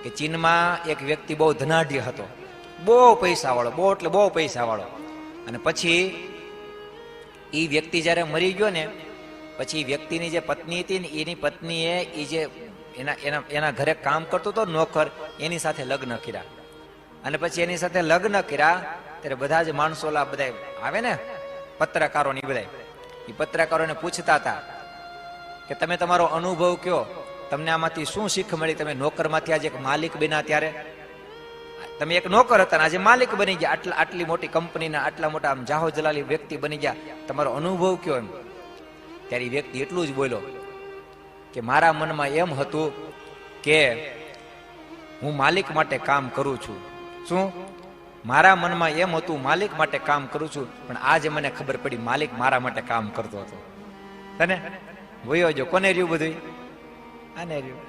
કે ચીનમાં એક વ્યક્તિ બહુ ધનાઢ્ય હતો, બહુ પૈસા વાળો, બહુ એટલે બહુ પૈસા વાળો. અને પછી એ વ્યક્તિ જ્યારે મરી ગયો ને, પછી વ્યક્તિની જે પત્ની હતી ને, એની પત્નીએ એ જે એના ઘરે કામ કરતો હતો નોકર, એની સાથે લગ્ન કર્યા. અને પછી એની સાથે લગ્ન કર્યા ત્યારે બધા જ માણસો બધા આવે ને, પત્રકારો ની બધા, એ પત્રકારોને પૂછતા હતા કે તમે તમારો અનુભવ કયો, તમને આમાંથી શું શીખ મળી, તમે નોકરમાંથી આજે એક માલિક બન્યા, ત્યારે તમે એક નોકર હતા ને આજે માલિક બની ગયા, આટલી મોટી કંપનીના આટલા મોટા આમ જાહો જલાલી વ્યક્તિ બની ગયા, તમારો અનુભવ કયો એમ. ત્યારે એ વ્યક્તિ એટલું જ બોલ્યો કે મારા મનમાં એમ હતું કે હું માલિક માટે કામ કરું છું. શું? મારા મનમાં એમ હતું માલિક માટે કામ કરું છું, પણ આજે મને ખબર પડી માલિક મારા માટે કામ કરતો હતો. તને વયો જો કોને રહ્યું બધું? આને રહ્યું.